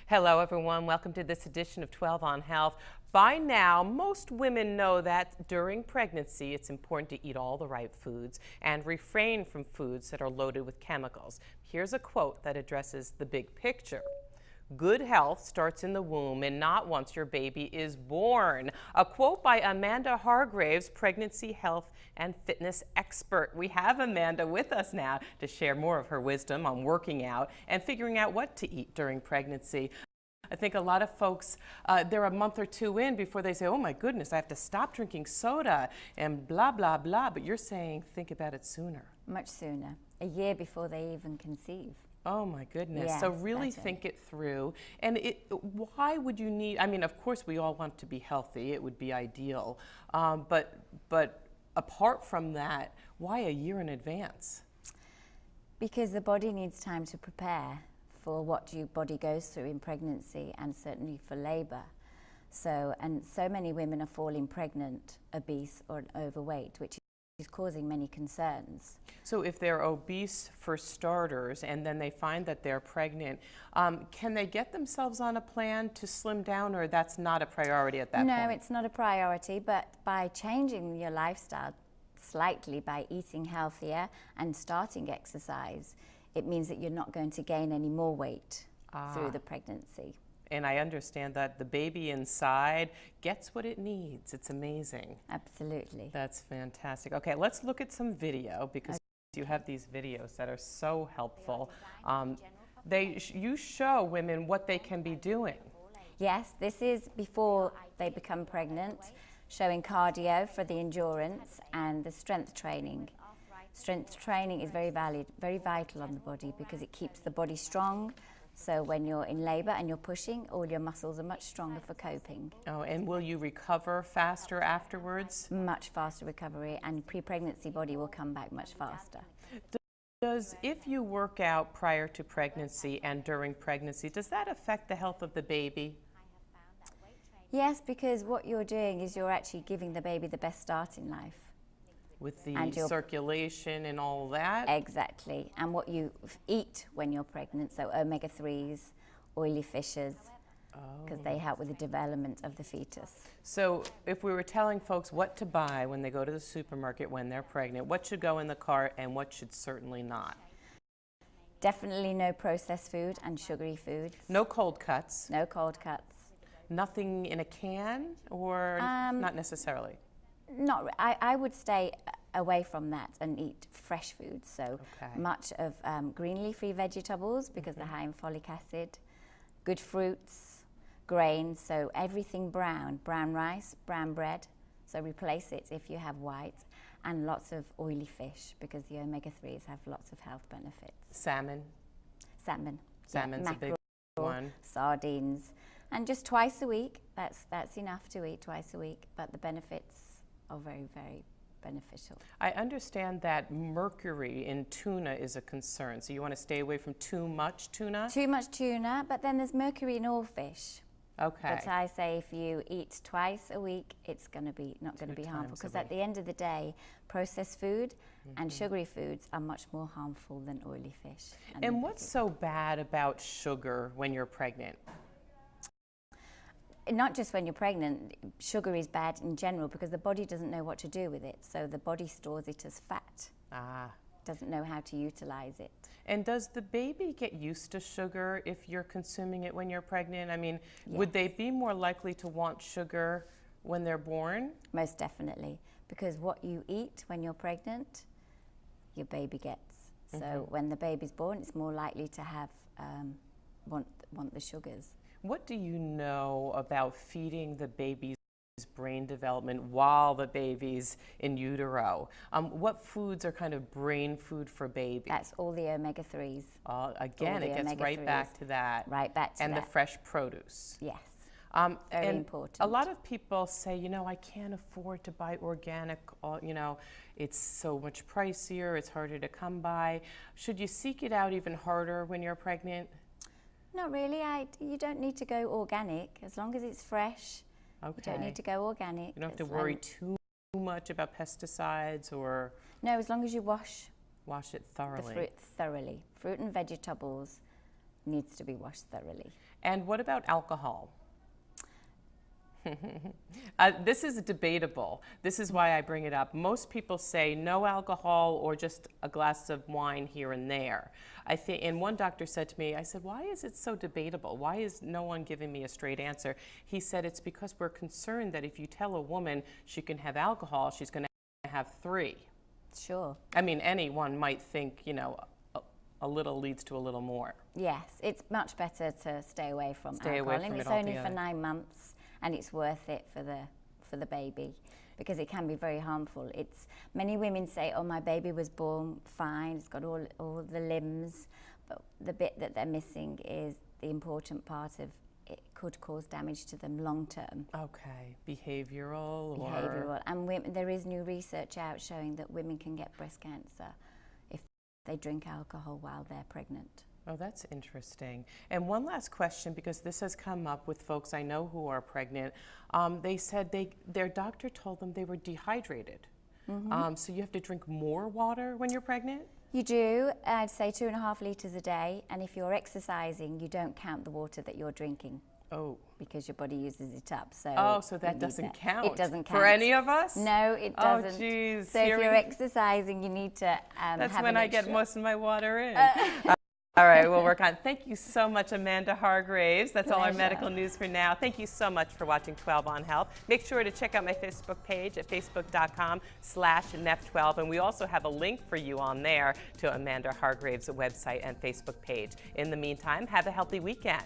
Hello, everyone. Welcome to this edition of 12 on Health. By now, most women know that during pregnancy, it's important to eat all the right foods and refrain from foods that are loaded with chemicals. Here's a quote that addresses the big picture. Good health starts in the womb and not once your baby is born. A quote by Amanda Hargreaves, pregnancy, health, and fitness expert. We have Amanda with us now to share more of her wisdom on working out and figuring out what to eat during pregnancy. I think a lot of folks, they're a month or two in before they say, oh my goodness, I have to stop drinking soda and blah, blah, blah. But you're saying think about it sooner. Much sooner, a year before they even conceive. Oh my goodness. Yes, so really think it through. And why would you need, I mean, of course we all want to be healthy. It would be ideal. But apart from that, why a year in advance? Because the body needs time to prepare for what your body goes through in pregnancy and certainly for labor. So many women are falling pregnant, obese or overweight, which is causing many concerns. So if they're obese for starters and then they find that they're pregnant, can they get themselves on a plan to slim down, or that's not a priority at that point? No, it's not a priority, but by changing your lifestyle slightly, by eating healthier and starting exercise, it means that you're not going to gain any more weight through the pregnancy. And I understand that the baby inside gets what it needs. It's amazing. Absolutely. That's fantastic. Okay, let's look at some video because you have these videos that are so helpful. You show women what they can be doing. Yes, this is before they become pregnant, showing cardio for the endurance and the strength training. Strength training is very vital on the body because it keeps the body strong. So when you're in labor and you're pushing, all your muscles are much stronger for coping. Oh, and will you recover faster afterwards? Much faster recovery, and pre-pregnancy body will come back much faster. If you work out prior to pregnancy and during pregnancy, does that affect the health of the baby? Yes, because what you're doing is you're actually giving the baby the best start in life. With the circulation and all that? Exactly. And what you eat when you're pregnant, so omega-3s, oily fishes, because they help with the development of the fetus. So if we were telling folks what to buy when they go to the supermarket when they're pregnant, what should go in the cart and what should certainly not? Definitely no processed food and sugary foods. No cold cuts? No cold cuts. Nothing in a can, or not necessarily? I would stay away from that and eat fresh foods. So much of green leafy vegetables because they're high in folic acid, good fruits, grains, so everything brown rice, brown bread, so replace it if you have white, and lots of oily fish because the omega-3s have lots of health benefits. Salmon? Salmon's a big one. Sardines, and just twice a week, that's enough to eat twice a week, but the benefits are very, very beneficial. I understand that mercury in tuna is a concern, so you want to stay away from too much tuna? Too much tuna, but then there's mercury in all fish. Okay. But I say if you eat twice a week, it's going to be not going to be harmful, because at the end of the day, processed food and sugary foods are much more harmful than oily fish. And what's so bad about sugar when you're pregnant? Not just when you're pregnant, sugar is bad in general because the body doesn't know what to do with it. So the body stores it as fat. Doesn't know how to utilize it. And does the baby get used to sugar if you're consuming it when you're pregnant? I mean, would they be more likely to want sugar when they're born? Most definitely, because what you eat when you're pregnant, your baby gets. So when the baby's born, it's more likely to have want the sugars. What do you know about feeding the baby's brain development while the baby's in utero? What foods are kind of brain food for babies? That's all the omega-3s. Again, it gets right back to that. Right back to that. And the fresh produce. Yes, very important. A lot of people say, you know, I can't afford to buy organic, you know, it's so much pricier, it's harder to come by. Should you seek it out even harder when you're pregnant? Not really. You don't need to go organic as long as it's fresh. You don't need to go organic. You don't have to worry too much about pesticides or... No, as long as you wash it thoroughly. The fruit thoroughly. Fruit and vegetables needs to be washed thoroughly. And what about alcohol? This is debatable. This is why I bring it up. Most people say no alcohol or just a glass of wine here and there. I think, and one doctor said to me, I said, why is it so debatable? Why is no one giving me a straight answer? He said, it's because we're concerned that if you tell a woman she can have alcohol, she's going to have 3. Sure. I mean, anyone might think, you know, a little leads to a little more. Yes, it's much better to stay away from alcohol. Away from it's it only altogether. for 9 months, and it's worth it for the baby, because it can be very harmful. It's many women say, "Oh, my baby was born fine; it's got all the limbs," but the bit that they're missing is the important part of it could cause damage to them long term. Okay, behavioral. And there is new research out showing that women can get breast cancer if they drink alcohol while they're pregnant. Oh, that's interesting. And one last question, because this has come up with folks I know who are pregnant. They said their doctor told them they were dehydrated. So you have to drink more water when you're pregnant? You do. I'd say 2.5 litres a day. And if you're exercising, you don't count the water that you're drinking. Oh. Because your body uses it up. So that doesn't count? It doesn't count. For any of us? No, it doesn't. Oh, geez. So if you're exercising, you need to That's have when an I get extra. most of my water in. All right, we'll work on it. Thank you so much, Amanda Hargreaves. That's all our medical news for now. Thank you so much for watching 12 on Health. Make sure to check out my Facebook page at facebook.com/NEF12. And we also have a link for you on there to Amanda Hargreaves' website and Facebook page. In the meantime, have a healthy weekend.